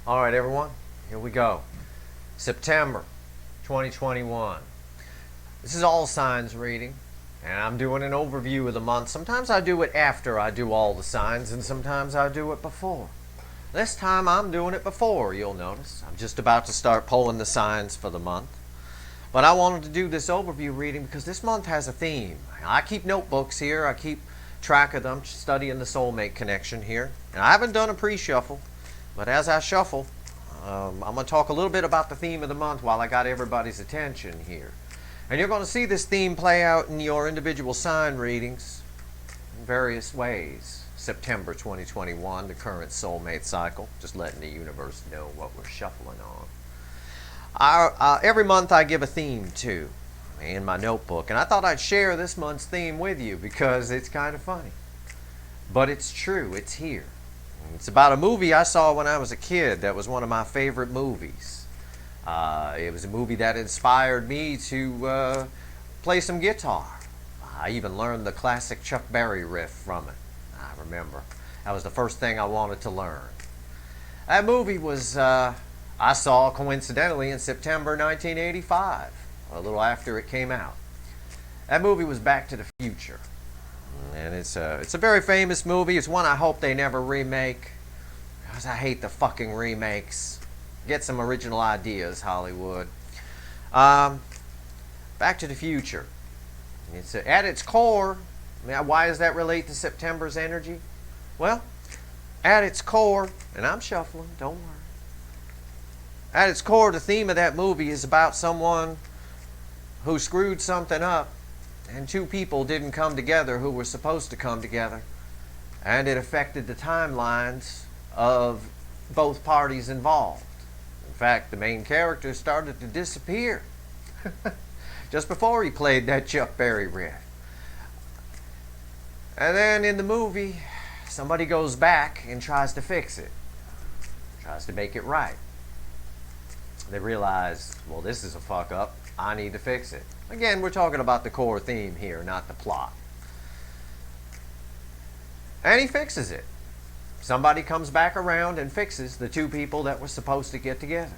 All right, everyone, here we go. September 2021. This is all signs reading, and I'm doing an overview of the month. Sometimes I do it after I do all the signs, and sometimes I do it before. This time I'm doing it before, you'll notice. I'm just about to start pulling the signs for the month. But I wanted to do this overview reading because this month has a theme. I keep notebooks here. I keep track of them, studying the soulmate connection here. And I haven't done a pre-shuffle, but as I shuffle, I'm going to talk a little bit about the theme of the month while I got everybody's attention here. And you're going to see this theme play out in your individual sign readings in various ways. September 2021, the current soulmate cycle. Just letting the universe know what we're shuffling on. Every month I give a theme to in my notebook, and I thought I'd share this month's theme with you because it's kind of funny. But it's true, it's here. It's about a movie I saw when I was a kid that was one of my favorite movies. It was a movie that inspired me to play some guitar. I even learned the classic Chuck Berry riff from it. I remember. That was the first thing I wanted to learn. That movie was, I saw coincidentally in September 1985, a little after it came out. That movie was Back to the Future. And it's a very famous movie. It's one I hope they never remake, because I hate the fucking remakes. Get some original ideas, Hollywood. Back to the Future. It's at its core. Why does that relate to September's energy? Well, at its core, and I'm shuffling, don't worry. At its core, the theme of that movie is about someone who screwed something up, and two people didn't come together who were supposed to come together, and it affected the timelines of both parties involved. In fact, the main character started to disappear just before he played that Chuck Berry riff. And then in the movie, somebody goes back and tries to fix it, tries to make it right. They realize, well, this is a fuck up. I need to fix it. Again, we're talking about the core theme here, not the plot. And he fixes it. Somebody comes back around and fixes the two people that were supposed to get together.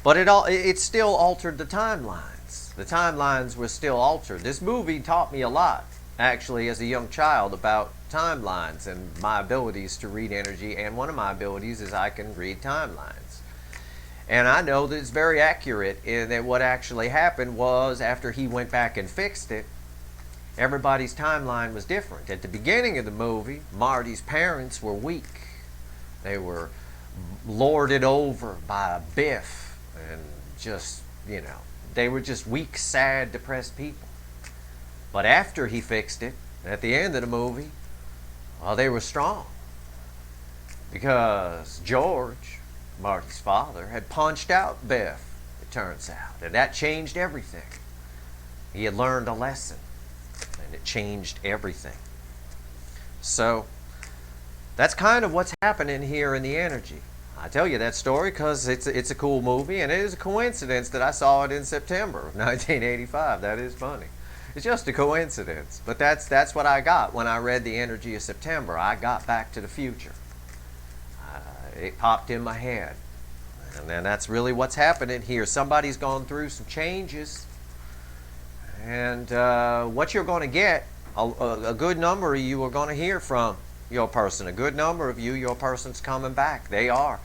But it still altered the timelines. The timelines were still altered. This movie taught me a lot, actually, as a young child about timelines and my abilities to read energy. And one of my abilities is I can read timelines. And I know that it's very accurate in that what actually happened was after he went back and fixed it, everybody's timeline was different. At the beginning of the movie, Marty's parents were weak. They were lorded over by Biff and just, they were just weak, sad, depressed people. But after he fixed it, at the end of the movie, well, they were strong. Because George, Marty's father, had punched out Biff, it turns out. And that changed everything. He had learned a lesson, and it changed everything. So, that's kind of what's happening here in the energy. I tell you that story because it's a cool movie, and it is a coincidence that I saw it in September of 1985. That is funny. It's just a coincidence. But that's what I got when I read the energy of September. I got Back to the Future. It popped in my head. And then that's really what's happening here. Somebody's gone through some changes. And what you're going to get, a good number of you are going to hear from your person. A good number of you, your person's coming back. They are.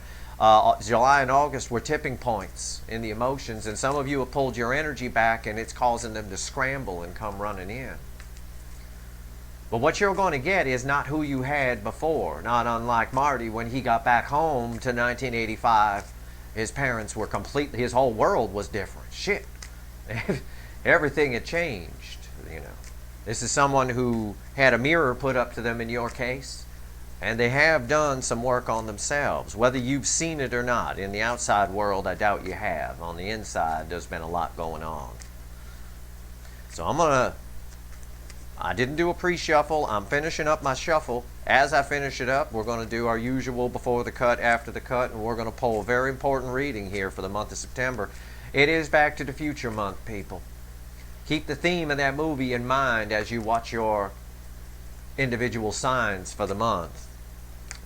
July and August were tipping points in the emotions. And some of you have pulled your energy back, and it's causing them to scramble and come running in. But what you're going to get is not who you had before. Not unlike Marty when he got back home to 1985. His parents were completely, his whole world was different. Shit. Everything had changed, This is someone who had a mirror put up to them in your case. And they have done some work on themselves. Whether you've seen it or not. In the outside world, I doubt you have. On the inside, there's been a lot going on. So I didn't do a pre-shuffle. I'm finishing up my shuffle. As I finish it up, we're going to do our usual before the cut, after the cut, and we're going to pull a very important reading here for the month of September. It is Back to the Future month, people. Keep the theme of that movie in mind as you watch your individual signs for the month.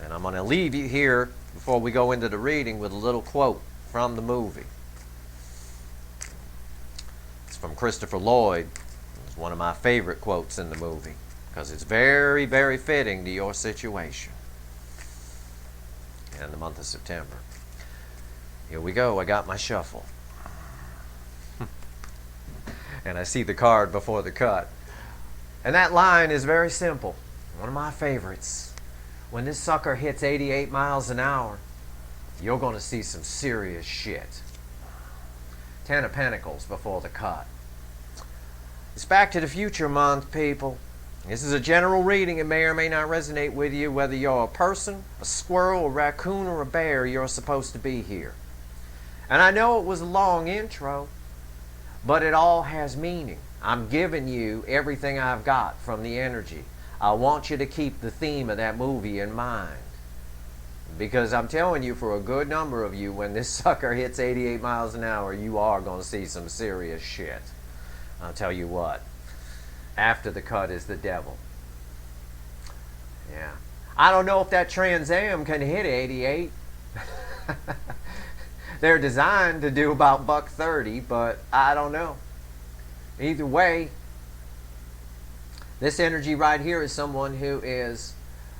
And I'm going to leave you here before we go into the reading with a little quote from the movie. It's from Christopher Lloyd. It's one of my favorite quotes in the movie because it's very, very fitting to your situation in the month of September. Here we go. I got my shuffle. And I see the card before the cut. And that line is very simple. One of my favorites. When this sucker hits 88 miles an hour, you're going to see some serious shit. 10 of Pentacles before the cut. It's Back to the Future month, people. This is a general reading. It may or may not resonate with you. Whether you're a person, a squirrel, a raccoon, or a bear, you're supposed to be here. And I know it was a long intro, but it all has meaning. I'm giving you everything I've got from the energy. I want you to keep the theme of that movie in mind. Because I'm telling you, for a good number of you, when this sucker hits 88 miles an hour, you are going to see some serious shit. I'll tell you what. After the cut is the devil. Yeah. I don't know if that Trans Am can hit 88. They're designed to do about $130, but I don't know. Either way, this energy right here is someone who is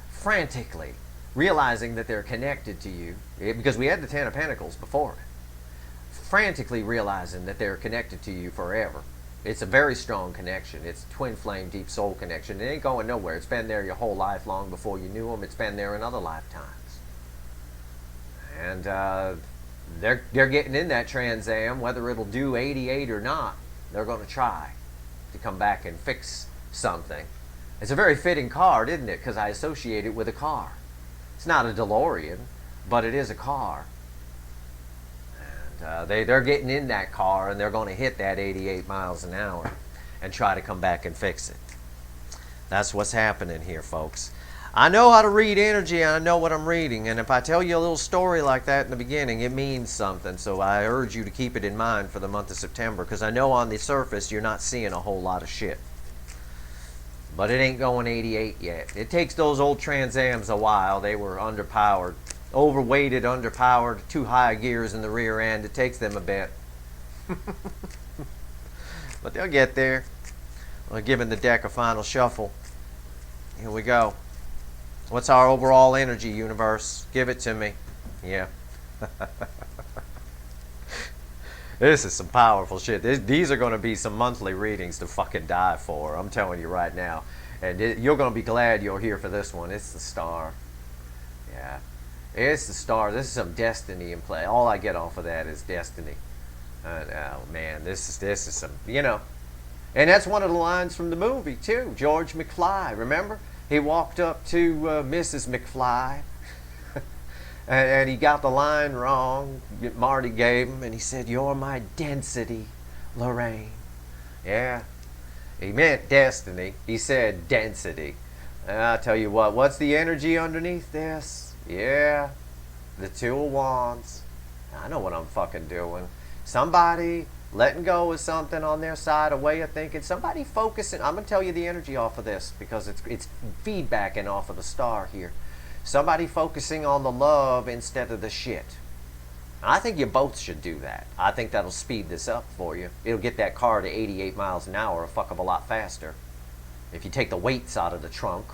frantically realizing that they're connected to you, because we had the 10 of Pentacles before it. Frantically realizing that they're connected to you forever. It's a very strong connection. It's a twin flame, deep soul connection. It ain't going nowhere. It's been there your whole life, long before you knew them. It's been there in other lifetimes. And they're getting in that Trans Am, whether it'll do 88 or not. They're going to try to come back and fix something. It's a very fitting card, isn't it? Because I associate it with a car. It's not a DeLorean, but it is a car. And they're getting in that car, and they're going to hit that 88 miles an hour and try to come back and fix it. That's what's happening here, folks. I know how to read energy, and I know what I'm reading. And if I tell you a little story like that in the beginning, it means something. So I urge you to keep it in mind for the month of September, because I know on the surface you're not seeing a whole lot of shit. But it ain't going 88 yet. It takes those old Trans Ams a while. They were underpowered. Overweighted, underpowered, too high gears in the rear end. It takes them a bit. But they'll get there. We're giving the deck a final shuffle. Here we go. What's our overall energy, universe? Give it to me. Yeah. This is some powerful shit. These are going to be some monthly readings to fucking die for. I'm telling you right now. And you're going to be glad you're here for this one. It's the Star. Yeah. It's the Star. This is some destiny in play. All I get off of that is destiny. Oh, man. This is some, you know. And that's one of the lines from the movie, too. George McFly, remember? He walked up to Mrs. McFly. And he got the line wrong. Marty gave him, and he said, "You're my density, Lorraine." Yeah. He meant destiny. He said density. And I'll tell you what, what's the energy underneath this? Yeah. The Two of Wands. I know what I'm fucking doing. Somebody letting go of something on their side, a way of thinking. Somebody focusing. I'm going to tell you the energy off of this because it's feedbacking off of the Star here. Somebody focusing on the love instead of the shit. I think you both should do that. I think that'll speed this up for you. It'll get that car to 88 miles an hour a fuck of a lot faster. If you take the weights out of the trunk.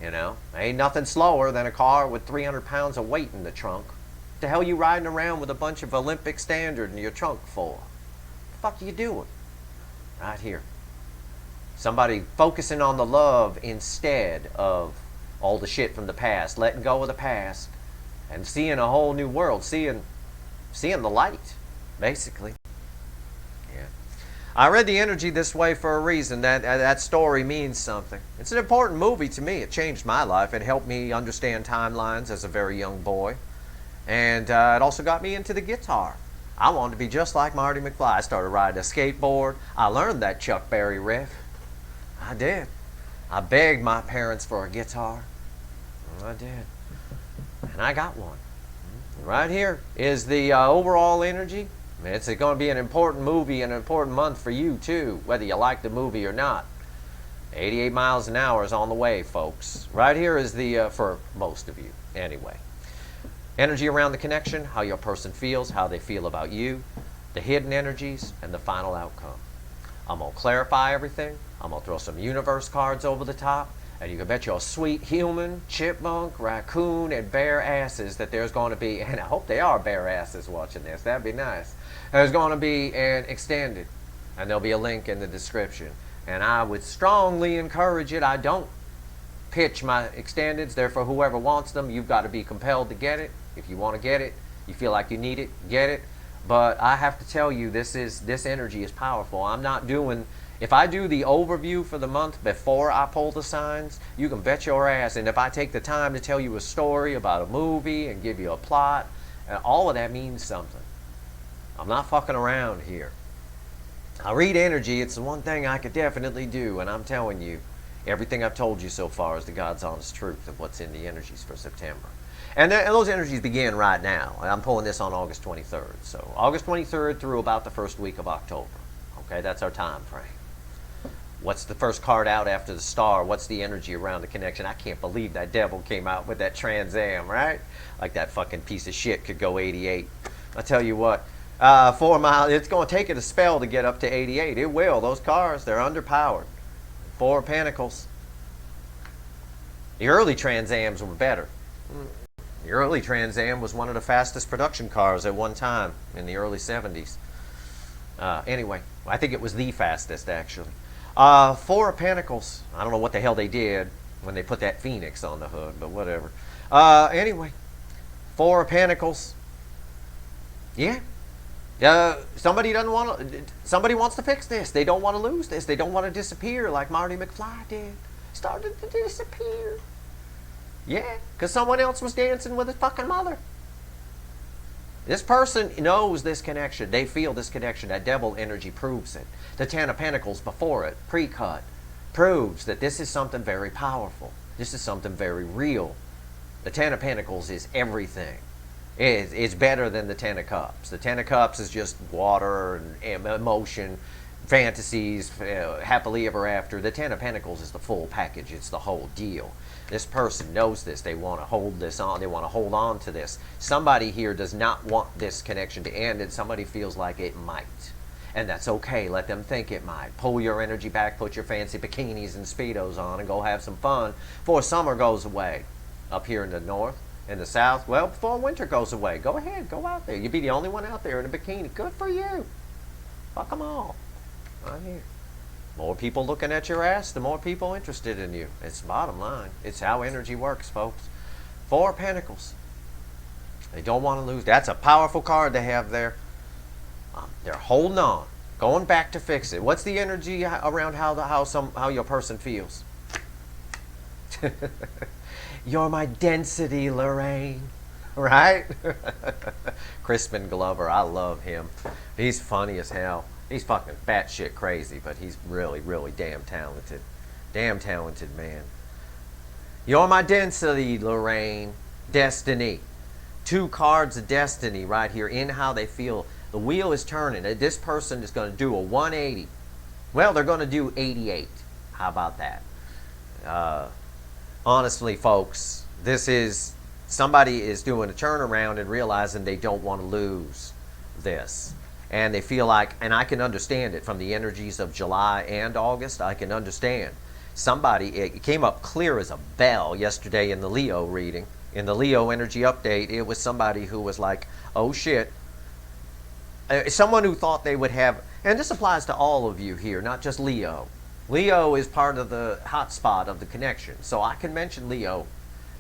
You know, ain't nothing slower than a car with 300 pounds of weight in the trunk. What the hell you riding around with a bunch of Olympic standard in your trunk for? What the fuck are you doing? Right here. Somebody focusing on the love instead of all the shit from the past, letting go of the past, and seeing a whole new world, seeing the light, basically. Yeah. I read the energy this way for a reason. That story means something. It's an important movie to me. It changed my life. It helped me understand timelines as a very young boy, and it also got me into the guitar. I wanted to be just like Marty McFly. I started riding a skateboard. I learned that Chuck Berry riff. I did. I begged my parents for a guitar. I did. And I got one. Right here is the overall energy. It's going to be an important movie and an important month for you, too, whether you like the movie or not. 88 miles an hour is on the way, folks. Right here is the, for most of you, anyway. Energy around the connection, how your person feels, how they feel about you, the hidden energies, and the final outcome. I'm going to clarify everything. I'm going to throw some universe cards over the top. And you can bet your sweet human, chipmunk, raccoon, and bear asses that there's going to be, and I hope they are bear asses watching this. That'd be nice. There's going to be an extended, and there'll be a link in the description. And I would strongly encourage it. I don't pitch my extendeds. Therefore, whoever wants them, you've got to be compelled to get it. If you want to get it, you feel like you need it, get it. But I have to tell you, this energy is powerful. I'm not doing, if I do the overview for the month before I pull the signs, you can bet your ass. And if I take the time to tell you a story about a movie and give you a plot, all of that means something. I'm not fucking around here. I read energy. It's the one thing I could definitely do. And I'm telling you, everything I've told you so far is the God's honest truth of what's in the energies for September. And those energies begin right now. I'm pulling this on August 23rd. So August 23rd through about the first week of October. Okay, that's our time frame. What's the first card out after the star? What's the energy around the connection? I can't believe that devil came out with that Trans Am, right? Like that fucking piece of shit could go 88. I tell you what, 4 miles, it's going to take it a spell to get up to 88. It will. Those cars, they're underpowered. 4 of Pentacles. The early Trans Ams were better. The early Trans Am was one of the fastest production cars at one time in the early 70s. Anyway, I think it was the fastest, actually. 4 of Pentacles. I don't know what the hell they did when they put that Phoenix on the hood, but whatever. Anyway, 4 of Pentacles. Yeah. Somebody doesn't want to. Somebody wants to fix this. They don't want to lose this. They don't want to disappear like Marty McFly did. Started to disappear. Yeah, because someone else was dancing with his fucking mother. This person knows this connection. They feel this connection. That devil energy proves it. The Ten of Pentacles before it, pre-cut, proves that this is something very powerful. This is something very real. The Ten of Pentacles is everything. It's better than the Ten of Cups. The Ten of Cups is just water and emotion, fantasies, happily ever after. The Ten of Pentacles is the full package. It's the whole deal. This person knows this. They want to hold this on. They want to hold on to this. Somebody here does not want this connection to end, and somebody feels like it might. And that's okay. Let them think it might. Pull your energy back. Put your fancy bikinis and Speedos on and go have some fun before summer goes away. Up here in the north, in the south, well, before winter goes away. Go ahead. Go out there. You'll be the only one out there in a bikini. Good for you. Fuck them all. Right here. More people looking at your ass, the more people interested in you. It's the bottom line. It's how energy works, folks. 4 of Pentacles. They don't want to lose. That's a powerful card they have there. They're holding on, going back to fix it. What's the energy around how your person feels? You're my density, Lorraine. Right? Crispin Glover, I love him. He's funny as hell. He's fucking batshit crazy, but he's really, really damn talented. Damn talented man. You're my density, Lorraine. Destiny. 2 cards of destiny right here in how they feel. The wheel is turning. This person is going to do a 180. Well, they're going to do 88. How about that? Honestly, folks, this is somebody is doing a turnaround and realizing they don't want to lose this. And they feel like, and I can understand it from the energies of July and August, I can understand. Somebody, it came up clear as a bell yesterday in the Leo reading. In the Leo energy update, it was somebody who was like, oh shit. Someone who thought they would have, and this applies to all of you here, not just Leo. Leo is part of the hotspot of the connection. So I can mention Leo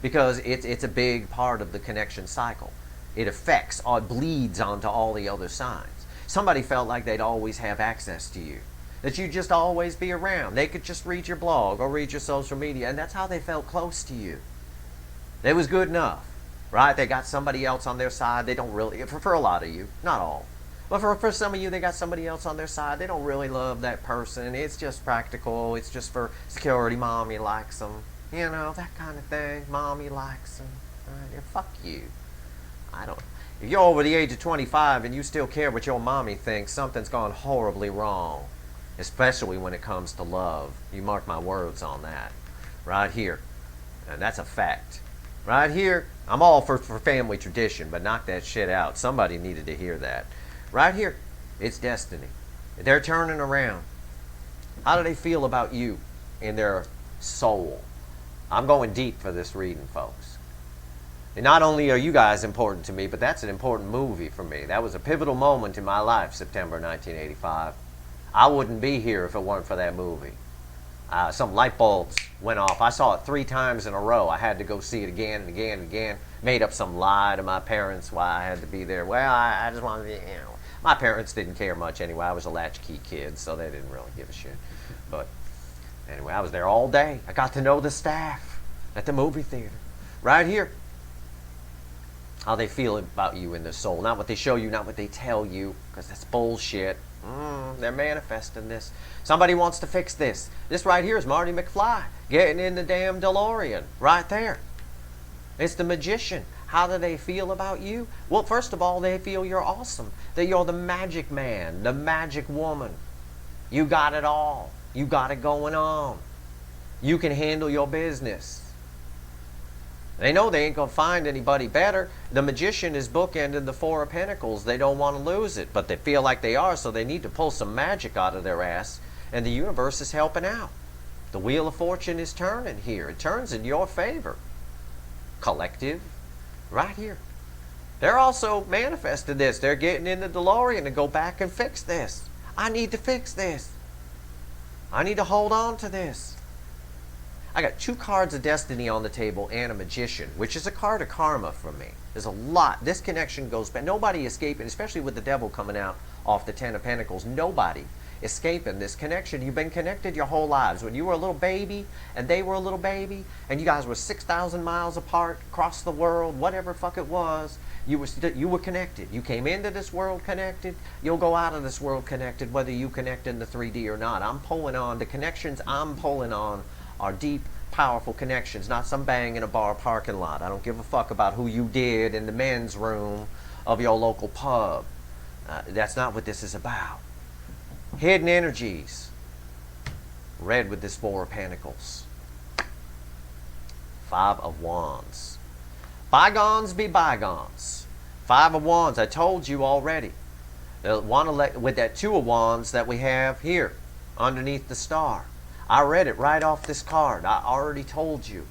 because it's a big part of the connection cycle. It affects, or bleeds onto all the other signs. Somebody felt like they'd always have access to you, that you'd just always be around. They could just read your blog or read your social media, and that's how they felt close to you. It was good enough, right? They got somebody else on their side. They don't really, for a lot of you, not all, but for some of you, they got somebody else on their side. They don't really love that person. It's just practical. It's just for security. Mommy likes them. You know, that kind of thing. Mommy likes them. Right? Fuck you. I don't. If you're over the age of 25 and you still care what your mommy thinks, something's gone horribly wrong. Especially when it comes to love. You mark my words on that. Right here. And that's a fact. Right here, I'm all for family tradition, but knock that shit out. Somebody needed to hear that. Right here, it's destiny. They're turning around. How do they feel about you in their soul? I'm going deep for this reading, folks. And not only are you guys important to me, but that's an important movie for me. That was a pivotal moment in my life, September 1985. I wouldn't be here if it weren't for that movie. Some light bulbs went off. I saw it 3 times in a row. I had to go see it again and again and again. Made up some lie to my parents why I had to be there. Well, I just wanted to, you know. My parents didn't care much anyway. I was a latchkey kid, so they didn't really give a shit. But anyway, I was there all day. I got to know the staff at the movie theater. Right here. How they feel about you in their soul. Not what they show you, not what they tell you, because that's bullshit. They're manifesting this. Somebody wants to fix this. This right here is Marty McFly getting in the damn DeLorean. Right there. It's the magician. How do they feel about you? Well, first of all, they feel you're awesome. That you're the magic man, the magic woman. You got it all. You got it going on. You can handle your business. They know they ain't going to find anybody better. The magician is bookending the 4 of Pentacles. They don't want to lose it, but they feel like they are, so they need to pull some magic out of their ass, and the universe is helping out. The Wheel of Fortune is turning here. It turns in your favor. Collective, right here. They're also manifesting this. They're getting in the DeLorean to go back and fix this. I need to fix this. I need to hold on to this. I got 2 cards of destiny on the table and a magician, which is a card of karma for me. There's a lot. This connection goes back. Nobody escaping, especially with the devil coming out off the 10 of Pentacles. Nobody escaping this connection. You've been connected your whole lives. When you were a little baby and they were a little baby and you guys were 6,000 miles apart across the world, whatever fuck it was, you were connected. You came into this world connected. You'll go out of this world connected, whether you connect in the 3D or not. I'm pulling on the connections I'm pulling on are deep, powerful connections, not some bang in a bar parking lot. I don't give a fuck about who you did in the men's room of your local pub. That's not what this is about. Hidden energies. Red with this 4 of Pentacles. 5 of Wands. Bygones be bygones. 5 of Wands, I told you already. They'll want to let, with that 2 of Wands that we have here, underneath the star. I read it right off this card. I already told you.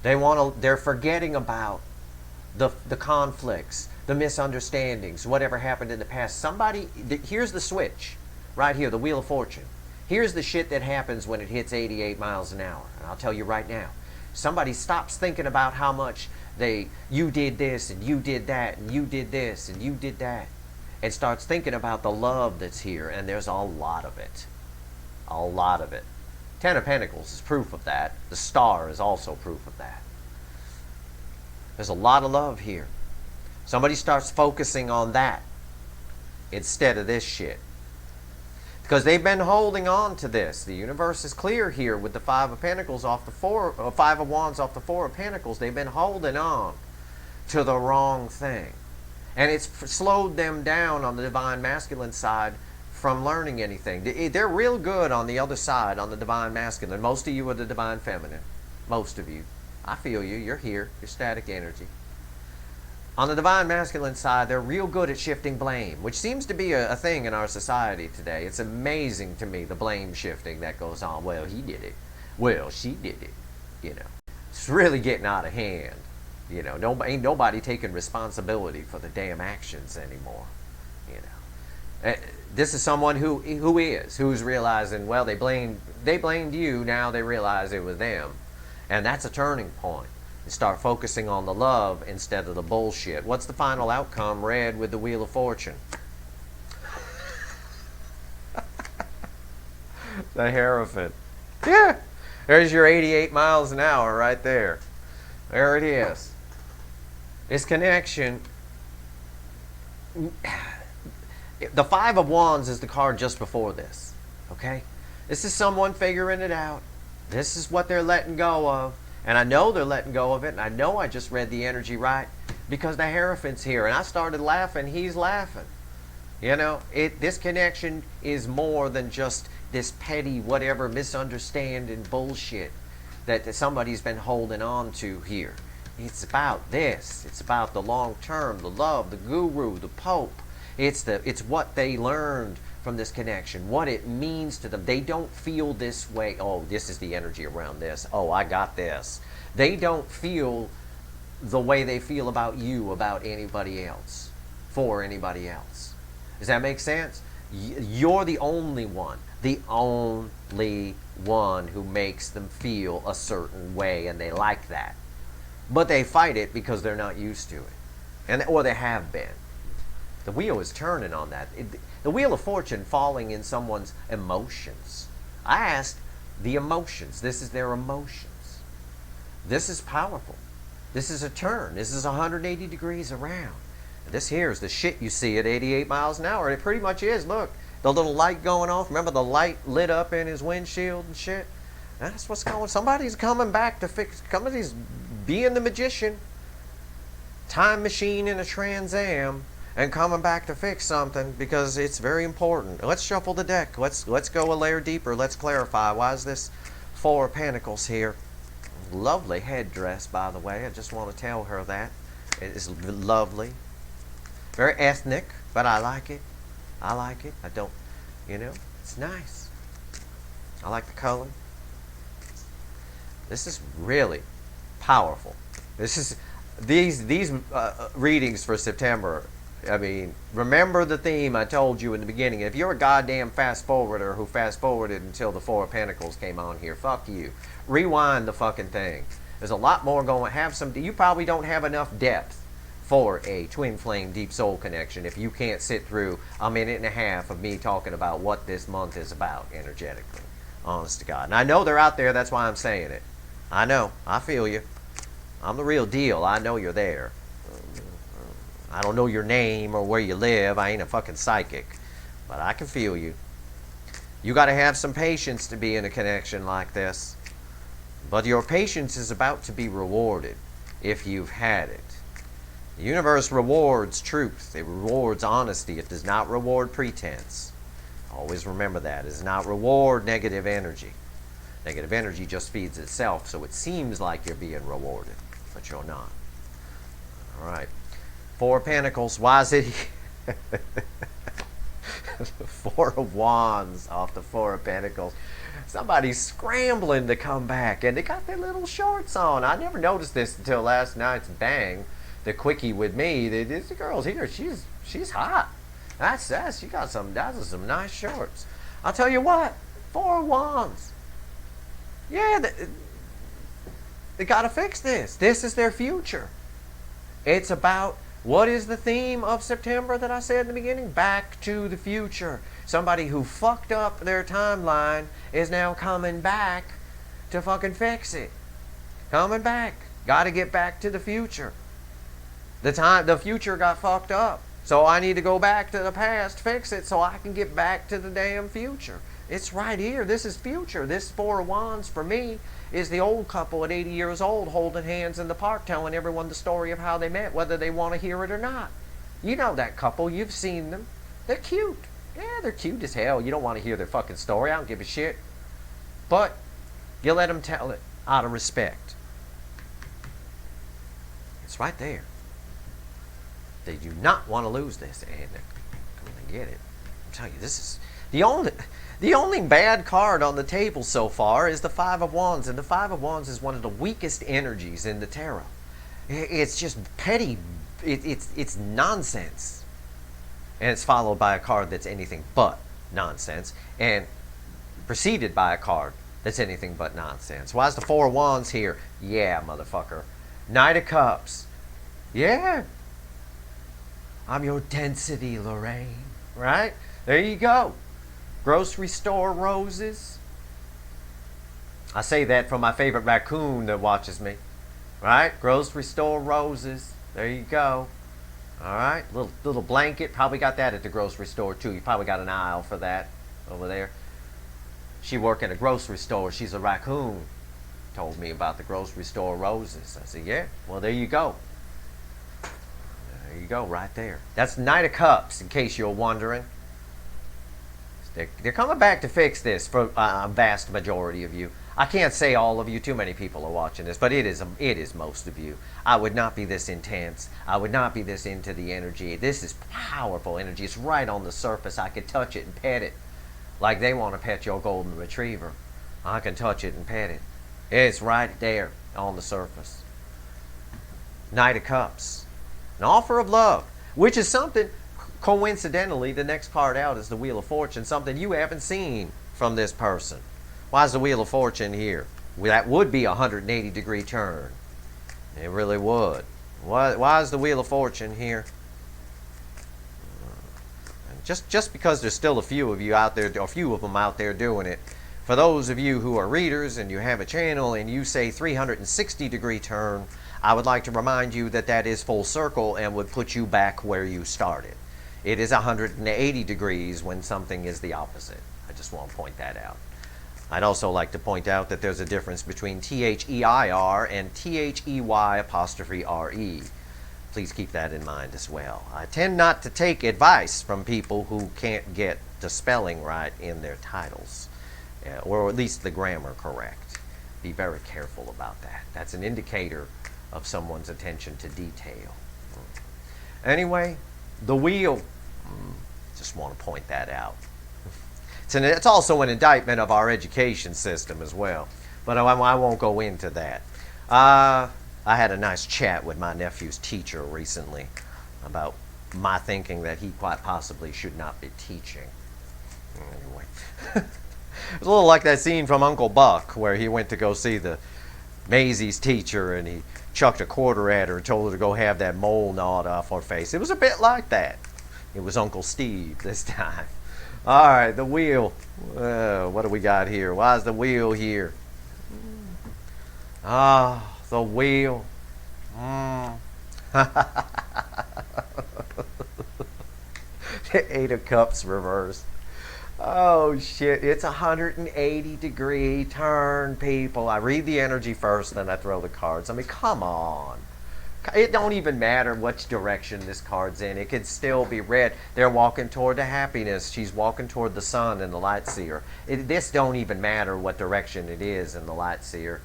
They're forgetting about the conflicts, the misunderstandings, whatever happened in the past. Here's the switch. Right here, the Wheel of Fortune. Here's the shit that happens when it hits 88 miles an hour. And I'll tell you right now. Somebody stops thinking about how much you did this and you did that and you did this and you did that. And starts thinking about the love that's here. And there's a lot of it. A lot of it. 10 of Pentacles is proof of that. The star is also proof of that. There's a lot of love here. Somebody starts focusing on that instead of this shit. Because they've been holding on to this. The universe is clear here with the 5 of Pentacles off the 5 of Wands off the 4 of Pentacles. They've been holding on to the wrong thing. And it's slowed them down on the divine masculine side from learning anything. They're real good on the other side, on the divine masculine. Most of you are the divine feminine. Most of you. I feel you. You're here. You're static energy. On the divine masculine side, they're real good at shifting blame, which seems to be a thing in our society today. It's amazing to me, the blame shifting that goes on. Well, he did it. Well, she did it. You know, it's really getting out of hand. You know, ain't nobody taking responsibility for the damn actions anymore. You know. This is someone who's realizing, well, they blamed you, now they realize it was them. And that's a turning point. You start focusing on the love instead of the bullshit. What's the final outcome? Red with the Wheel of Fortune. The Hierophant. Yeah. There's your 88 miles an hour right there. There it is. This connection. The 5 of Wands is the card just before this. Okay? This is someone figuring it out. This is what they're letting go of. And I know they're letting go of it. And I know I just read the energy right. Because the Hierophant's here. And I started laughing. He's laughing. You know, this connection is more than just this petty whatever misunderstanding bullshit that somebody's been holding on to here. It's about this. It's about the long term, the love, the guru, the pope. It's what they learned from this connection, what it means to them. They don't feel this way. Oh, this is the energy around this. Oh, I got this. They don't feel the way they feel about you, about anybody else, for anybody else. Does that make sense? You're the only one who makes them feel a certain way, and they like that. But they fight it because they're not used to it, or they have been. The wheel is turning on that. The wheel of fortune falling in someone's emotions. I asked the emotions. This is their emotions. This is powerful. This is a turn. This is 180 degrees around. This here is the shit you see at 88 miles an hour. And it pretty much is. Look, the little light going off. Remember the light lit up in his windshield and shit? That's what's going on. Somebody's coming back to fix. Somebody's being the magician. Time machine in a Trans Am. And coming back to fix something because it's very important. Let's shuffle the deck. Let's go a layer deeper. Let's clarify. Why is this Four of Pentacles here? Lovely headdress, by the way. I just want to tell her that. It is lovely. Very ethnic, but I like it. I like it. I don't, it's nice. I like the color. This is really powerful. This is these readings for September. I mean, remember the theme I told you in the beginning. If you're a goddamn fast forwarder who fast forwarded until the Four of Pentacles came on here, fuck you. Rewind the fucking thing. There's a lot more going. You probably don't have enough depth for a twin flame deep soul connection if you can't sit through a minute and a half of me talking about what this month is about energetically. Honest to God. And I know they're out there. That's why I'm saying it. I know. I feel you. I'm the real deal. I know you're there. I don't know your name or where you live. I ain't a fucking psychic. But I can feel you. You got to have some patience to be in a connection like this. But your patience is about to be rewarded if you've had it. The universe rewards truth. It rewards honesty. It does not reward pretense. Always remember that. It does not reward negative energy. Negative energy just feeds itself, so it seems like you're being rewarded, but you're not. All right. Four of Pentacles. Why is it Four of Wands off the Four of Pentacles? Somebody's scrambling to come back, and they got their little shorts on. I never noticed this until last night's bang. The quickie with me. This girl's here. She's hot. She got some nice shorts. I'll tell you what. Four of Wands. Yeah, they got to fix this. This is their future. It's about, what is the theme of September that I said in the beginning? Back to the future. Somebody who fucked up their timeline is now coming back to fucking fix it. Coming back. Got to get back to the future. The future got fucked up. So I need to go back to the past, fix it, so I can get back to the damn future. It's right here. This is future. This Four of Wands for me is the old couple at 80 years old holding hands in the park telling everyone the story of how they met, whether they want to hear it or not. You know that couple. You've seen them. They're cute. Yeah, they're cute as hell. You don't want to hear their fucking story. I don't give a shit. But you let them tell it out of respect. It's right there. They do not want to lose this. And come and get it. I'm telling you, this is the only bad card on the table so far is the Five of Wands. And the Five of Wands is one of the weakest energies in the tarot. It's just petty. It's nonsense. And it's followed by a card that's anything but nonsense. And preceded by a card that's anything but nonsense. Why is the Four of Wands here? Yeah, motherfucker. Knight of Cups. Yeah. I'm your density, Lorraine. Right? There you go. Grocery store roses. I say that from my favorite raccoon that watches me. Right? Grocery store roses. There you go. All right. Little blanket. Probably got that at the grocery store too. You probably got an aisle for that over there. She work in a grocery store. She's a raccoon. Told me about the grocery store roses. I said, yeah. Well, there you go. There you go, right there. That's Knight of Cups, in case you're wondering. They're coming back to fix this for a vast majority of you. I can't say all of you, too many people are watching this, but it is most of you. I would not be this intense. I would not be this into the energy. This is powerful energy. It's right on the surface. I could touch it and pet it like they want to pet your golden retriever. I can touch it and pet it. It's right there on the surface. Knight of Cups. An offer of love, which is something, coincidentally, the next card out is the Wheel of Fortune, something you haven't seen from this person. Why is the Wheel of Fortune here? Well, that would be a 180-degree turn. It really would. Why is the Wheel of Fortune here? Just because there's still a few of you out there, or a few of them out there doing it. For those of you who are readers and you have a channel and you say 360-degree turn, I would like to remind you that that is full circle and would put you back where you started. It is 180 degrees when something is the opposite. I just want to point that out. I'd also like to point out that there's a difference between T-H-E-I-R and T-H-E-Y''R-E. Please keep that in mind as well. I tend not to take advice from people who can't get the spelling right in their titles, or at least the grammar correct. Be very careful about that. That's an indicator of someone's attention to detail. Anyway, the wheel. Just want to point that out. It's also an indictment of our education system as well. But I won't go into that. I had a nice chat with my nephew's teacher recently about my thinking that he quite possibly should not be teaching. Anyway. It's a little like that scene from Uncle Buck where he went to go see the Maisie's teacher and he chucked a quarter at her and told her to go have that mole gnawed off her face. It was a bit like that. It was Uncle Steve this time. All right, the wheel. What do we got here? Why is the wheel here? Ah, the wheel. The Eight of Cups reversed. Oh, shit. It's a 180-degree turn, people. I read the energy first, then I throw the cards. I mean, come on. It don't even matter which direction this card's in. It could still be read. They're walking toward the happiness. She's walking toward the sun and the light seer. This don't even matter what direction it is in the light seer.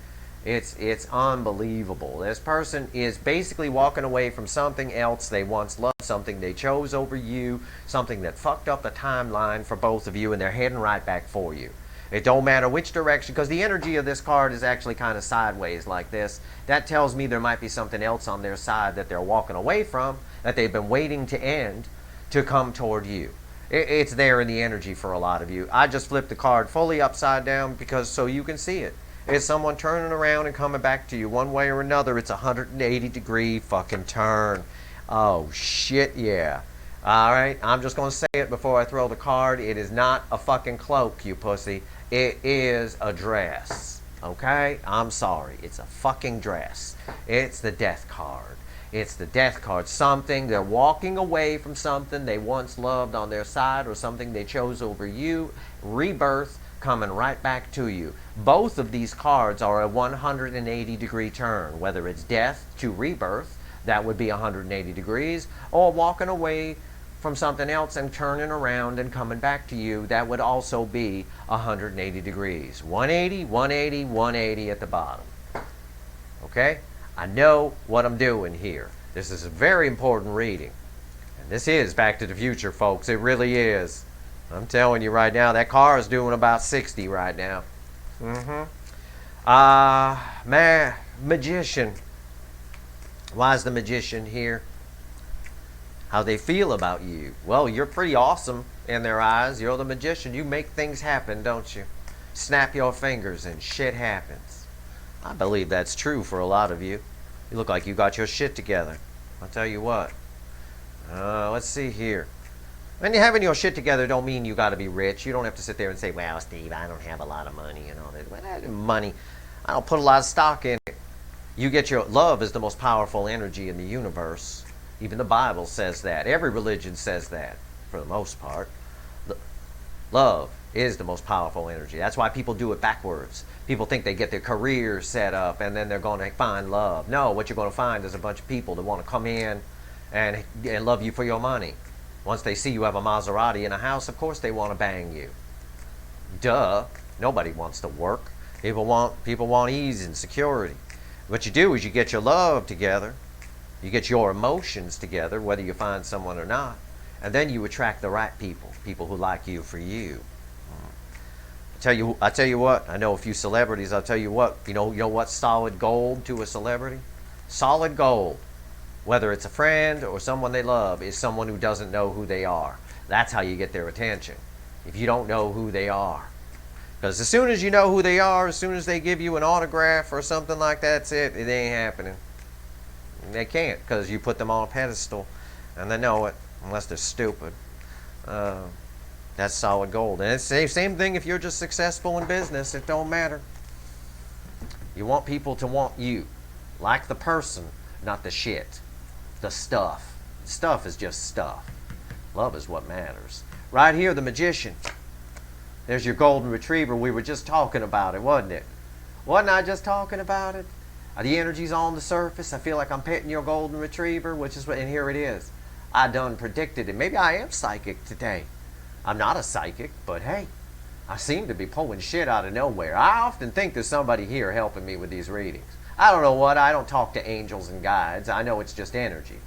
It's unbelievable. This person is basically walking away from something else they once loved, something they chose over you, something that fucked up the timeline for both of you, and they're heading right back for you. It don't matter which direction, because the energy of this card is actually kind of sideways like this. That tells me there might be something else on their side that they're walking away from, that they've been waiting to end, to come toward you. It's there in the energy for a lot of you. I just flipped the card fully upside down because so you can see it. It's someone turning around and coming back to you one way or another. It's a 180-degree fucking turn. Oh, shit, yeah. All right, I'm just going to say it before I throw the card. It is not a fucking cloak, you pussy. It is a dress, okay? I'm sorry. It's a fucking dress. It's the death card. It's the death card. Something, they're walking away from something they once loved on their side or something they chose over you. Rebirth coming right back to you. Both of these cards are a 180-degree turn, whether it's death to rebirth, that would be 180 degrees, or walking away from something else and turning around and coming back to you, that would also be 180 degrees. 180, 180, 180 at the bottom. Okay? I know what I'm doing here. This is a very important reading. And this is Back to the Future, folks. It really is. I'm telling you right now, that car is doing about 60 right now. Magician. Why is the Magician here? How they feel about you. Well, you're pretty awesome in their eyes. You're the Magician. You make things happen, don't you? Snap your fingers and shit happens. I believe that's true for a lot of you. You look like you got your shit together. I'll tell you what. Let's see here. When you're having your shit together don't mean you got to be rich. You don't have to sit there and say, well, Steve, I don't have a lot of money and all that. Well, money, I don't put a lot of stock in it. You get your love is the most powerful energy in the universe. Even the Bible says that. Every religion says that, for the most part. Love is the most powerful energy. That's why people do it backwards. People think they get their career set up and then they're going to find love. No, what you're going to find is a bunch of people that want to come in and love you for your money. Once they see you have a Maserati in a house, of course they want to bang you. Duh. Nobody wants to work. People want ease and security. What you do is you get your love together, you get your emotions together, whether you find someone or not, and then you attract the right people, people who like you for you. I tell you what, I know a few celebrities. I'll tell you what, you know what's solid gold to a celebrity? Solid gold, whether it's a friend or someone they love, is someone who doesn't know who they are. That's how you get their attention. If you don't know who they are. Because as soon as you know who they are, as soon as they give you an autograph or something like that, that's it. It ain't happening. They can't, because you put them on a pedestal and they know it, unless they're stupid. That's solid gold. And it's the same thing if you're just successful in business. It don't matter. You want people to want you. Like the person, not the shit. The stuff. Stuff is just stuff. Love is what matters. Right here, the magician. There's your golden retriever. We were just talking about it, wasn't it? Wasn't I just talking about it? The energy's on the surface. I feel like I'm petting your golden retriever, which is what, and here it is. I done predicted it. Maybe I am psychic today. I'm not a psychic, but hey, I seem to be pulling shit out of nowhere. I often think there's somebody here helping me with these readings. I don't know what. I don't talk to angels and guides. I know it's just energy.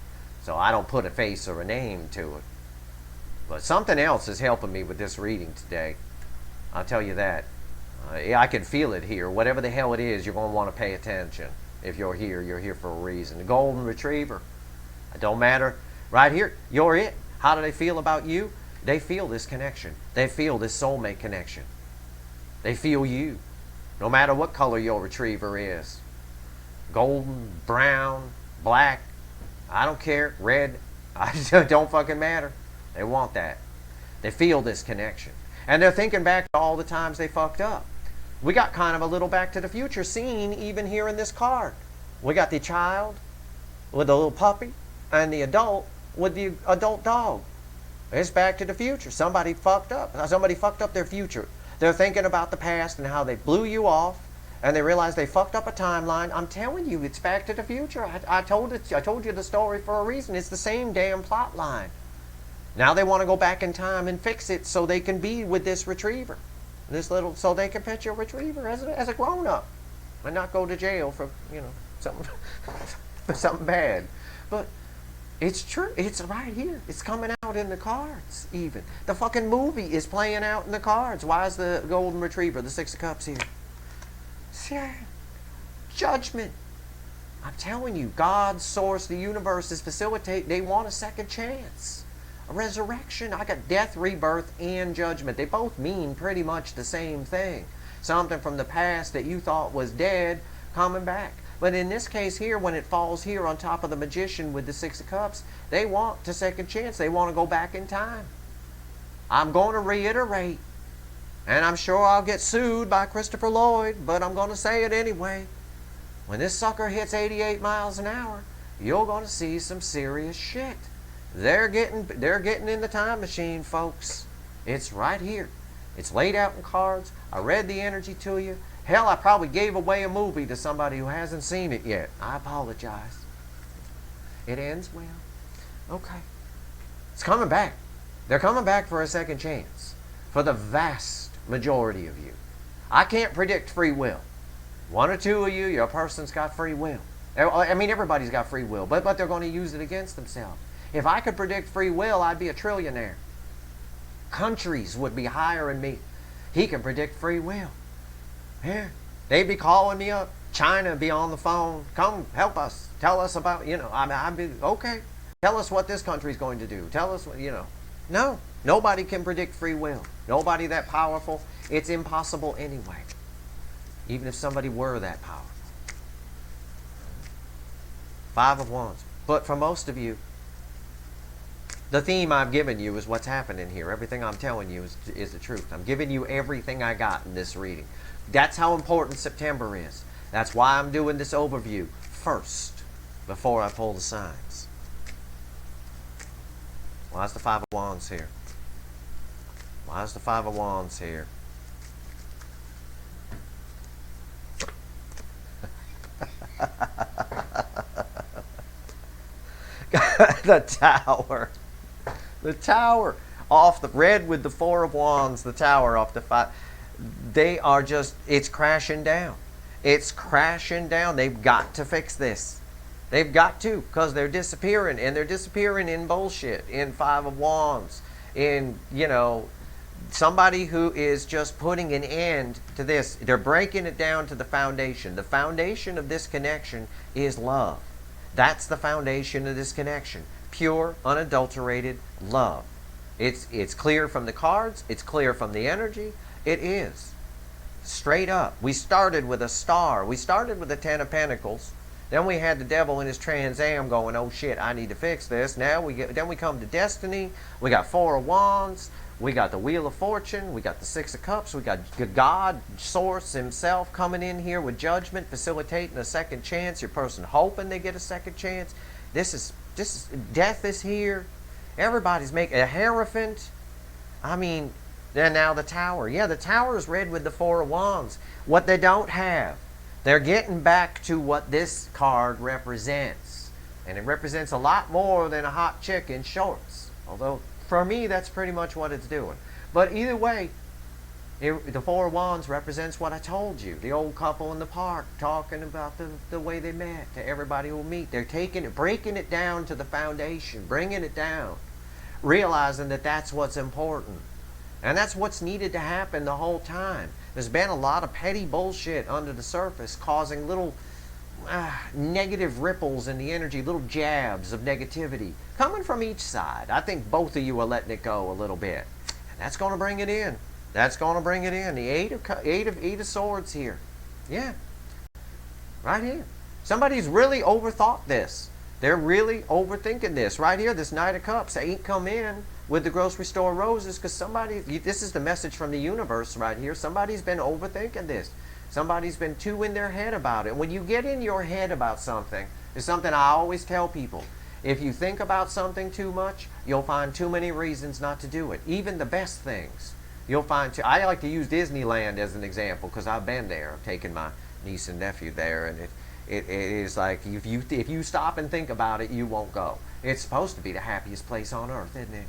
So I don't put a face or a name to it. But something else is helping me with this reading today. I'll tell you that. I can feel it here. Whatever the hell it is, you're going to want to pay attention. If you're here for a reason. The golden retriever. It don't matter. Right here, you're it. How do they feel about you? They feel this connection. They feel this soulmate connection. They feel you. No matter what color your retriever is. Golden, brown, black. I don't care. Red. It don't fucking matter. They want that. They feel this connection. And they're thinking back to all the times they fucked up. We got kind of a little Back to the Future scene even here in this card. We got the child with the little puppy and the adult with the adult dog. It's Back to the Future. Somebody fucked up. Somebody fucked up their future. They're thinking about the past and how they blew you off, and they realize they fucked up a timeline. I'm telling you, it's Back to the Future. I told you the story for a reason. It's the same damn plot line. Now they want to go back in time and fix it so they can be with this retriever. So they can pet your retriever as a grown-up and not go to jail for, something, for something bad. But it's true. It's right here. It's coming out in the cards even. The fucking movie is playing out in the cards. Why is the golden retriever, the Six of Cups here? See, judgment. I'm telling you, God, source, the universe is facilitating. They want a second chance. A resurrection. I got death, rebirth, and judgment. They both mean pretty much the same thing. Something from the past that you thought was dead coming back. But in this case here, when it falls here on top of the magician with the Six of Cups, they want a second chance. They want to go back in time. I'm going to reiterate, and I'm sure I'll get sued by Christopher Lloyd, but I'm going to say it anyway. When this sucker hits 88 miles an hour, you're going to see some serious shit. They're getting in the time machine, folks. It's right here. It's laid out in cards. I read the energy to you. Hell, I probably gave away a movie to somebody who hasn't seen it yet. I apologize. It ends well. Okay. It's coming back. They're coming back for a second chance. For the vast majority of you. I can't predict free will. One or two of you, your person's got free will. I mean, everybody's got free will, but they're going to use it against themselves. If I could predict free will, I'd be a trillionaire. Countries would be hiring me. He can predict free will. Yeah. They'd be calling me up. China would be on the phone. Come help us. Tell us about, I'd be, okay. Tell us what this country's going to do. Tell us what, No. Nobody can predict free will. Nobody that powerful. It's impossible anyway. Even if somebody were that powerful. Five of Wands. But for most of you, the theme I've given you is what's happening here. Everything I'm telling you is the truth. I'm giving you everything I got in this reading. That's how important September is. That's why I'm doing this overview first, before I pull the signs. Why is the Five of Wands here? Why is the Five of Wands here? The Tower. The Tower. Off the red with the Four of Wands. The Tower off the five. They are just, it's crashing down. It's crashing down. They've got to fix this. They've got to, because they're disappearing, and they're disappearing in bullshit, in Five of Wands, in, somebody who is just putting an end to this. They're breaking it down to the foundation. The foundation of this connection is love. That's the foundation of this connection. Pure, unadulterated love. It's clear from the cards. It's clear from the energy. It is. Straight up. We started with a star. We started with the Ten of Pentacles. Then we had the devil in his Trans Am going, oh shit, I need to fix this. Then we come to Destiny. We got Four of Wands. We got the Wheel of Fortune. We got the Six of Cups. We got God, Source himself coming in here with judgment, facilitating a second chance. Your person hoping they get a second chance. Death is here. Everybody's making a Hierophant. I mean, then now the Tower. Yeah, the Tower is red with the Four of Wands. What they don't have. They're getting back to what this card represents. And it represents a lot more than a hot chick in shorts. Although, for me, that's pretty much what it's doing. But either way, the Four of Wands represents what I told you. The old couple in the park talking about the way they met to everybody who will meet. They're breaking it down to the foundation, bringing it down, realizing that that's what's important. And that's what's needed to happen the whole time. There's been a lot of petty bullshit under the surface causing little negative ripples in the energy, little jabs of negativity coming from each side. I think both of you are letting it go a little bit. And that's going to bring it in. That's going to bring it in. The Eight of Swords here. Yeah. Right here. Somebody's really overthought this. They're really overthinking this. Right here, this Knight of Cups ain't come in with the grocery store roses because this is the message from the universe right here. Somebody's been overthinking this. Somebody's been too in their head about it. When you get in your head about something, it's something I always tell people. If you think about something too much, you'll find too many reasons not to do it. Even the best things. You'll find I like to use Disneyland as an example because I've been there. I've taken my niece and nephew there, and it is like if you stop and think about it, you won't go. It's supposed to be the happiest place on earth, isn't it?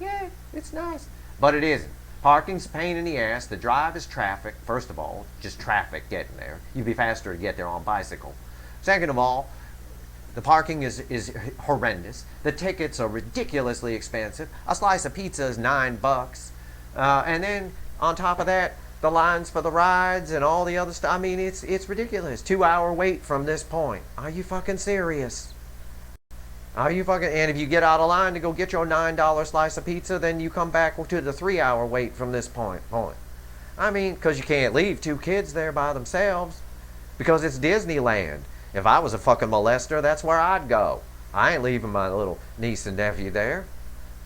Yeah, it's nice. But it isn't. Parking's a pain in the ass. The drive is traffic. First of all, just traffic getting there. You'd be faster to get there on bicycle. Second of all, the parking is horrendous. The tickets are ridiculously expensive. A slice of pizza is $9. And then on top of that, the lines for the rides and all the other stuff. I mean, it's ridiculous. 2-hour wait from this point. Are you fucking serious? And if you get out of line to go get your $9 slice of pizza, then you come back to the 3-hour wait from this point. I mean, because you can't leave 2 kids there by themselves because it's Disneyland. If I was a fucking molester, that's where I'd go. I ain't leaving my little niece and nephew there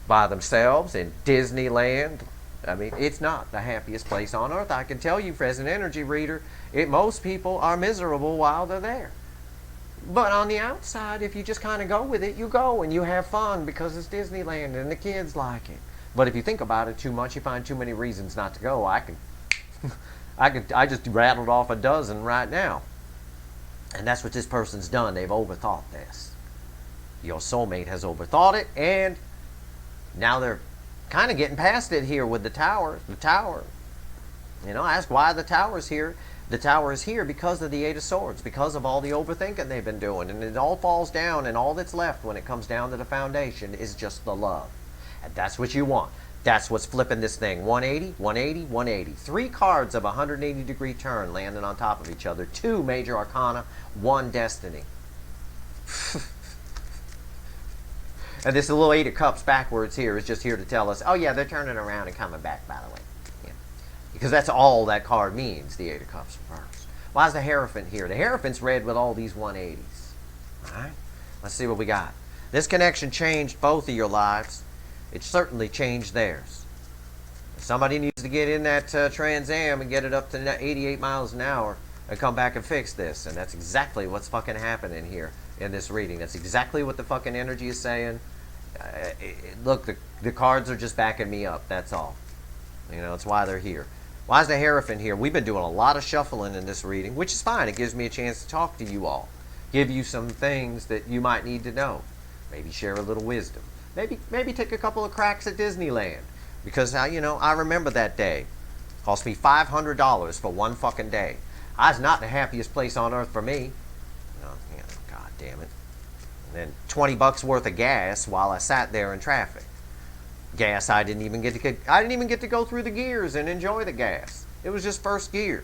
by themselves in Disneyland. I mean, it's not the happiest place on earth. I can tell you, as an energy reader, most people are miserable while they're there. But on the outside, if you just kind of go with it, you go and you have fun because it's Disneyland and the kids like it. But if you think about it too much, you find too many reasons not to go. I just rattled off a dozen right now. And that's what this person's done. They've overthought this. Your soulmate has overthought it, and now they're kind of getting past it here with the Tower. The Tower. Ask why the Tower's here. The Tower is here because of the Eight of Swords, because of all the overthinking they've been doing. And it all falls down, and all that's left when it comes down to the foundation is just the love. And that's what you want. That's what's flipping this thing. 180, 180, 180. 3 cards of a 180-degree turn landing on top of each other. 2 major arcana, 1 destiny. And this little Eight of Cups backwards here is just here to tell us, oh yeah, they're turning around and coming back, by the way. Yeah. Because that's all that card means, the Eight of Cups reversed. Why is the Hierophant here? The Hierophant's red with all these 180s. Alright? Let's see what we got. This connection changed both of your lives. It certainly changed theirs. Somebody needs to get in that Trans Am and get it up to 88 miles an hour and come back and fix this. And that's exactly what's fucking happening here in this reading. That's exactly what the fucking energy is saying. Look, the cards are just backing me up. That's all. That's why they're here. Why is the Hierophant here? We've been doing a lot of shuffling in this reading, which is fine. It gives me a chance to talk to you all. Give you some things that you might need to know. Maybe share a little wisdom. Maybe take a couple of cracks at Disneyland. Because, I remember that day. Cost me $500 for one fucking day. That's not the happiest place on earth for me. Oh, yeah, God damn it. And then $20 worth of gas while I sat there in traffic. Gas I didn't even get to go through the gears and enjoy the gas. It was just first gear.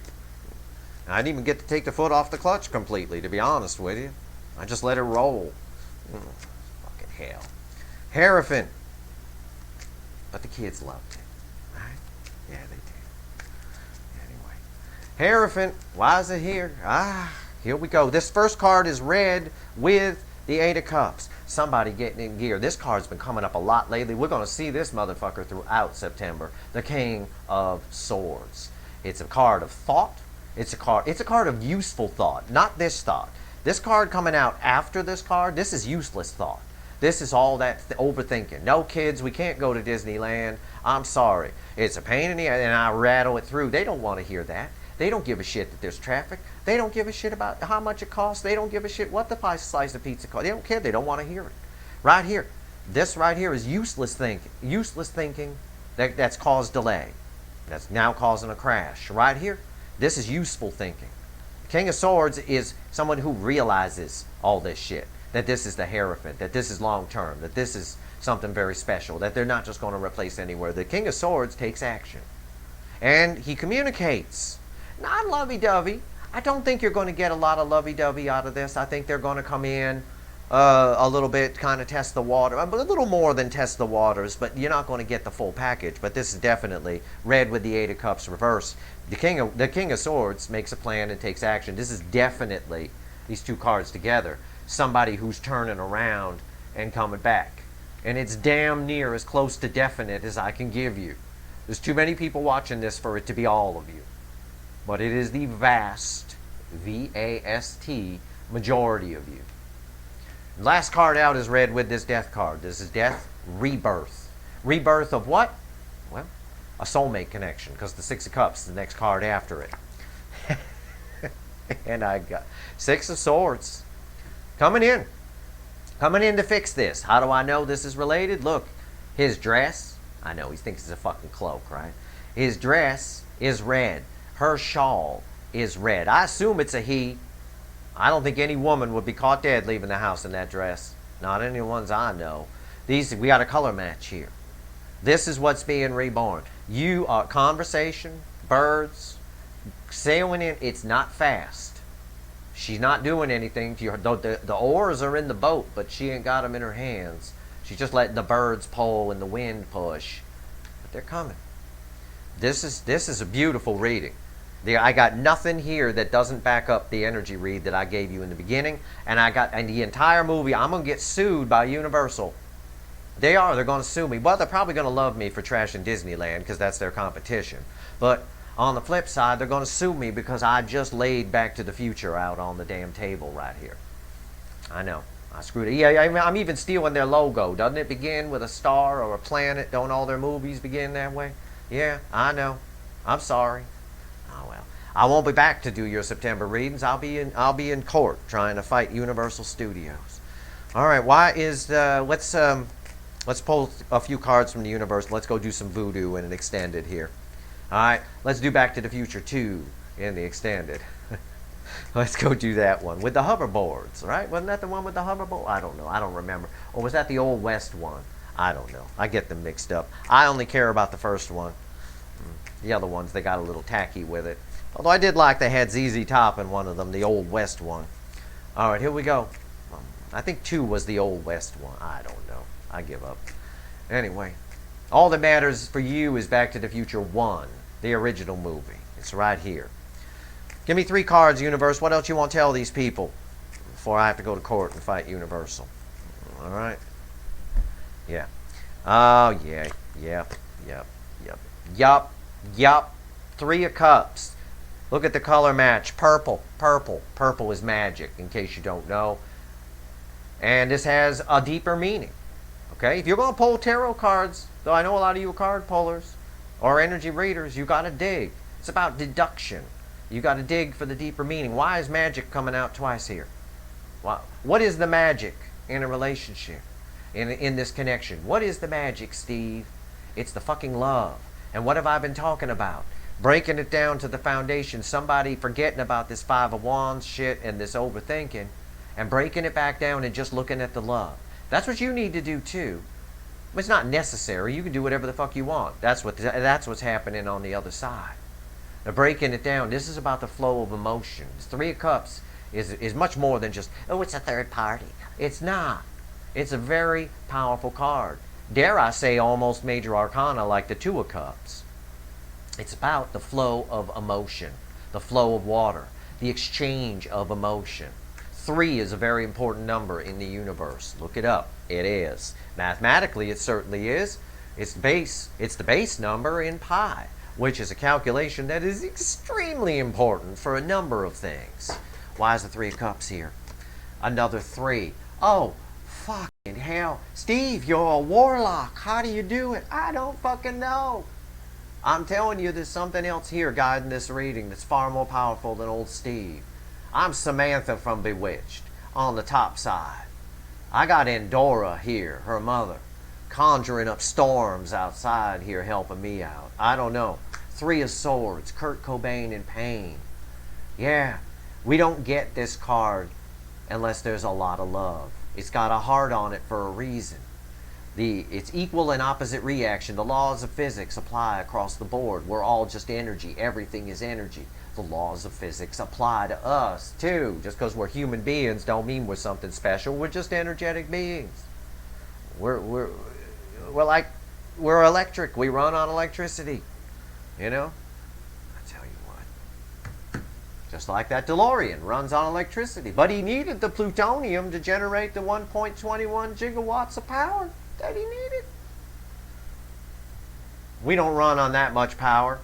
I didn't even get to take the foot off the clutch completely, to be honest with you. I just let it roll. Fucking hell. Hierophant. But the kids loved it. Right? Yeah, they did. Anyway. Hierophant. Why is it here? Here we go. This first card is red with the Eight of Cups. Somebody getting in gear. This card's been coming up a lot lately. We're going to see this motherfucker throughout September. The King of Swords. It's a card of thought. It's a card of useful thought, not this thought. This card coming out after this card, this is useless thought. This is all that overthinking. No, kids, we can't go to Disneyland. I'm sorry. It's a pain in the ass, and I rattle it through. They don't want to hear that. They don't give a shit that there's traffic. They don't give a shit about how much it costs. They don't give a shit what the slice of pizza costs. They don't care. They don't want to hear it. Right here. This right here is useless thinking. Useless thinking that's caused delay. That's now causing a crash. Right here. This is useful thinking. The King of Swords is someone who realizes all this shit. That this is the Hierophant. That this is long term. That this is something very special. That they're not just going to replace anywhere. The King of Swords takes action. And he communicates. Not lovey-dovey. I don't think you're going to get a lot of lovey-dovey out of this. I think they're going to come in a little bit, kind of test the water. A little more than test the waters, but you're not going to get the full package. But this is definitely red with the Eight of Cups reversed. The King of Swords makes a plan and takes action. This is definitely, these two cards together, somebody who's turning around and coming back. And it's damn near as close to definite as I can give you. There's too many people watching this for it to be all of you. But it is the vast, V-A-S-T, majority of you. Last card out is red with this death card. This is death, rebirth. Rebirth of what? Well, a soulmate connection, because the Six of Cups is the next card after it. And I got Six of Swords. Coming in to fix this. How do I know this is related? Look, his dress. I know, he thinks it's a fucking cloak, right? His dress is red. Her shawl is red. I assume it's a he. I don't think any woman would be caught dead leaving the house in that dress. Not any ones I know. We got a color match here. This is what's being reborn. You are conversation, birds, sailing in. It's not fast. She's not doing anything. The oars are in the boat, but she ain't got them in her hands. She's just letting the birds pull and the wind push. But they're coming. This is a beautiful reading. I got nothing here that doesn't back up the energy read that I gave you in the beginning. And the entire movie, I'm going to get sued by Universal. They're going to sue me. Well, they're probably going to love me for trashing Disneyland because that's their competition. But on the flip side, they're going to sue me because I just laid Back to the Future out on the damn table right here. I know. I screwed it. Yeah, I'm even stealing their logo. Doesn't it begin with a star or a planet? Don't all their movies begin that way? Yeah, I know. I'm sorry. Oh well. I won't be back to do your September readings. I'll be in court trying to fight Universal Studios. All right. Let's pull a few cards from the universe. Let's go do some voodoo in an extended here. All right. Let's do Back to the Future 2 in the extended. Let's go do that one with the hoverboards. Right? Wasn't that the one with the hoverboard? I don't know. I don't remember. Or was that the Old West one? I don't know. I get them mixed up. I only care about the first one. The other ones, they got a little tacky with it. Although I did like they had ZZ Top in one of them, the Old West one. All right, here we go. I think 2 was the Old West one. I don't know. I give up. Anyway, all that matters for you is Back to the Future 1, the original movie. It's right here. Give me 3 cards, Universe. What else you want to tell these people before I have to go to court and fight Universal? All right. Yeah. Oh, yeah. Yup. 3 of Cups. Look at the color match. Purple. Purple is magic, in case you don't know. And this has a deeper meaning. Okay? If you're going to pull tarot cards, though I know a lot of you are card pullers or energy readers, you got to dig. It's about deduction. You got to dig for the deeper meaning. Why is magic coming out twice here? What is the magic in a relationship? In this connection? What is the magic, Steve? It's the fucking love. And what have I been talking about? Breaking it down to the foundation, somebody forgetting about this Five of Wands shit and this overthinking, and breaking it back down and just looking at the love. That's what you need to do too. It's not necessary. You can do whatever the fuck you want. That's what's happening on the other side. Now, breaking it down, this is about the flow of emotions. Three of Cups is much more than just, oh, it's a third party. It's not. It's a very powerful card. Dare I say almost major arcana like the Two of Cups. It's about the flow of emotion, the flow of water, the exchange of emotion. 3 is a very important number in the universe. Look it up. It is. Mathematically, it certainly is. It's the base number in pi, which is a calculation that is extremely important for a number of things. Why is the 3 of Cups here? Another 3. Oh, fucking hell. Steve, you're a warlock. How do you do it? I don't fucking know. I'm telling you, there's something else here guiding this reading that's far more powerful than old Steve. I'm Samantha from Bewitched on the top side. I got Endora here, her mother, conjuring up storms outside here helping me out. I don't know. 3 of Swords, Kurt Cobain in pain. Yeah, we don't get this card unless there's a lot of love. It's got a heart on it for a reason. It's equal and opposite reaction. The laws of physics apply across the board. We're all just energy. Everything is energy. The laws of physics apply to us too. Just because we're human beings don't mean we're something special. We're just energetic beings. We're electric. We run on electricity. You know? I tell you what. Just like that DeLorean runs on electricity. But he needed the plutonium to generate the 1.21 gigawatts of power that he needed. We don't run on that much power.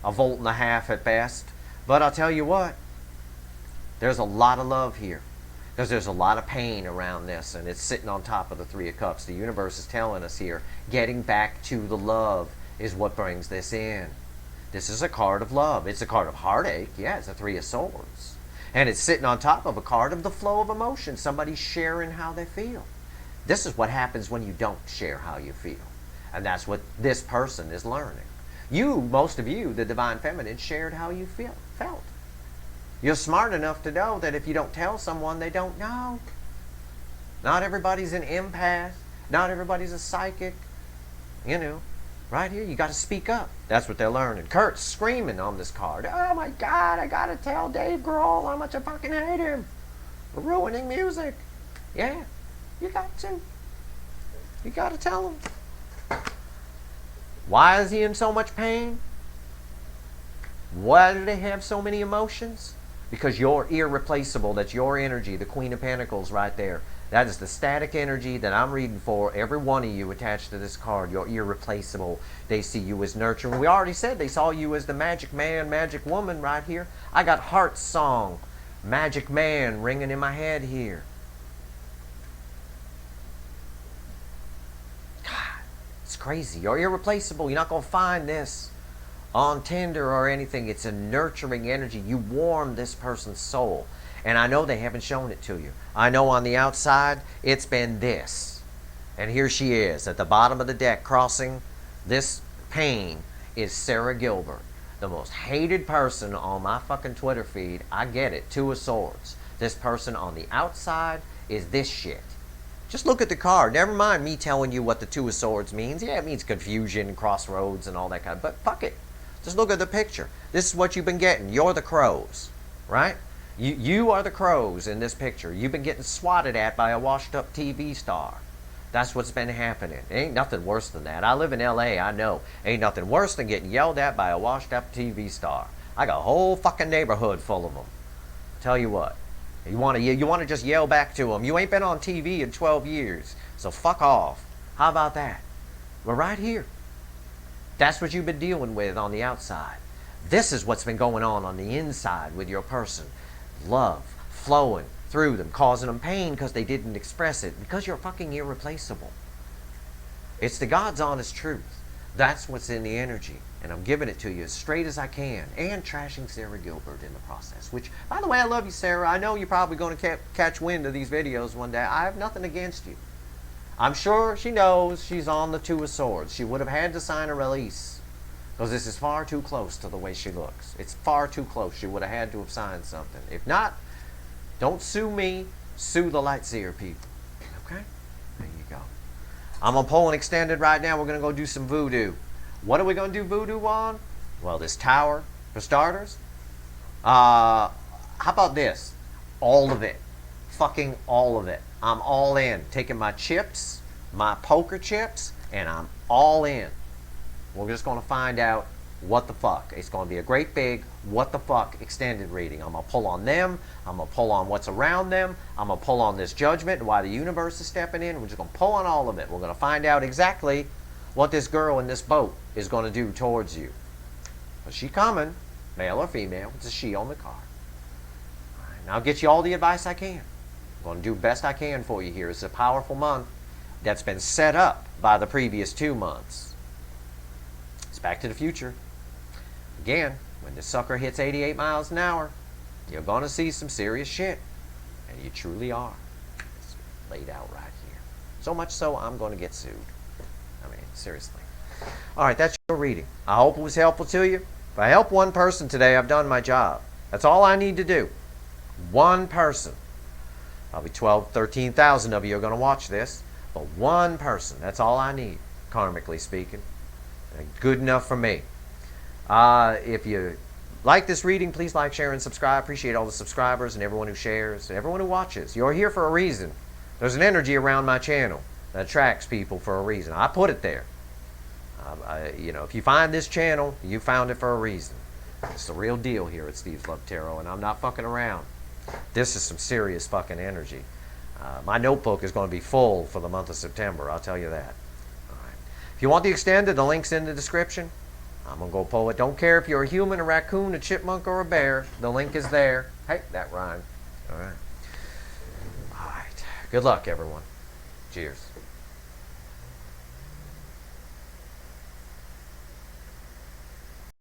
1.5 volts at best. But I'll tell you what, there's a lot of love here. Because there's a lot of pain around this, and it's sitting on top of the 3 of Cups. The universe is telling us here, getting back to the love is what brings this in. This is a card of love. It's a card of heartache. Yeah, it's a 3 of Swords. And it's sitting on top of a card of the flow of emotion. Somebody sharing how they feel. This is what happens when you don't share how you feel. And that's what this person is learning. You, most of you, the Divine Feminine, shared how you felt. You're smart enough to know that if you don't tell someone, they don't know. Not everybody's an empath. Not everybody's a psychic. You know, right here, you got to speak up. That's what they're learning. Kurt's screaming on this card. Oh my God, I got to tell Dave Grohl how much I fucking hate him. We're ruining music. Yeah, you got to. You got to tell him. Why is he in so much pain? Why do they have so many emotions? Because you're irreplaceable. That's your energy, the Queen of Pentacles right there. That is the static energy that I'm reading for every one of you attached to this card. You're irreplaceable. They see you as nurturing. We already said they saw you as the magic man, magic woman right here. I got Heart Song, Magic Man ringing in my head here. God, it's crazy. You're irreplaceable. You're not going to find this on Tinder or anything. It's a nurturing energy. You warm this person's soul. And I know they haven't shown it to you. I know on the outside, it's been this. And here she is at the bottom of the deck crossing this pain is Sarah Gilbert. The most hated person on my fucking Twitter feed. I get it. 2 of Swords. This person on the outside is this shit. Just look at the card. Never mind me telling you what the 2 of Swords means. Yeah, it means confusion, crossroads, and all that kind of... But fuck it. Just look at the picture. This is what you've been getting. You're the crows. Right? You are the crows in this picture. You've been getting swatted at by a washed-up TV star. That's what's been happening. Ain't nothing worse than that. I live in L.A., I know. Ain't nothing worse than getting yelled at by a washed-up TV star. I got a whole fucking neighborhood full of them. Tell you what. You want to just yell back to them. You ain't been on TV in 12 years, so fuck off. How about that? We're right here. That's what you've been dealing with on the outside. This is what's been going on the inside with your person. Love flowing through them, causing them pain because they didn't express it, because you're fucking irreplaceable. It's the God's honest truth. That's what's in the energy, and I'm giving it to you as straight as I can, and trashing Sarah Gilbert in the process, which, by the way, I love you, Sarah. I know you're probably going to catch wind of these videos one day. I have nothing against you. I'm sure she knows she's on the 2 of Swords. She would have had to sign a release Because this is far too close to the way she looks. It's far too close. She would have had to have signed something. If not, don't sue me. Sue the Lightseer people. Okay? There you go. I'm going to pull an extended right now. We're going to go do some voodoo. What are we going to do voodoo on? Well, this tower, for starters. How about this? All of it. Fucking all of it. I'm all in. Taking my chips, my poker chips, and I'm all in. We're just going to find out what the fuck. It's going to be a great big what the fuck extended reading. I'm going to pull on them. I'm going to pull on what's around them. I'm going to pull on this judgment and why the universe is stepping in. We're just going to pull on all of it. We're going to find out exactly what this girl in this boat is going to do towards you. Is she coming? Male or female? It's a she on the card. All right, and I'll get you all the advice I can. I'm going to do the best I can for you here. It's a powerful month that's been set up by the previous 2 months. It's Back to the Future. Again, when this sucker hits 88 miles an hour, you're going to see some serious shit. And you truly are. It's laid out right here. So much so, I'm going to get sued. I mean, seriously. All right, that's your reading. I hope it was helpful to you. If I help one person today, I've done my job. That's all I need to do. One person. Probably 12, 13,000 of you are going to watch this. But one person. That's all I need, karmically speaking. Good enough for me. If you like this reading, please like, share, and subscribe. Appreciate all the subscribers and everyone who shares and everyone who watches. You're here for a reason. There's an energy around my channel that attracts people for a reason. I put it there. If you find this channel, you found it for a reason. It's the real deal here at Steve's Love Tarot, and I'm not fucking around. This is some serious fucking energy. My notebook is going to be full for the month of September, I'll tell you that. All right. If you want the extended, the link's in the description. I'm going to go pull it. Don't care if you're a human, a raccoon, a chipmunk, or a bear. The link is there. Hey, that rhymed. All right. All right. Good luck, everyone. Cheers.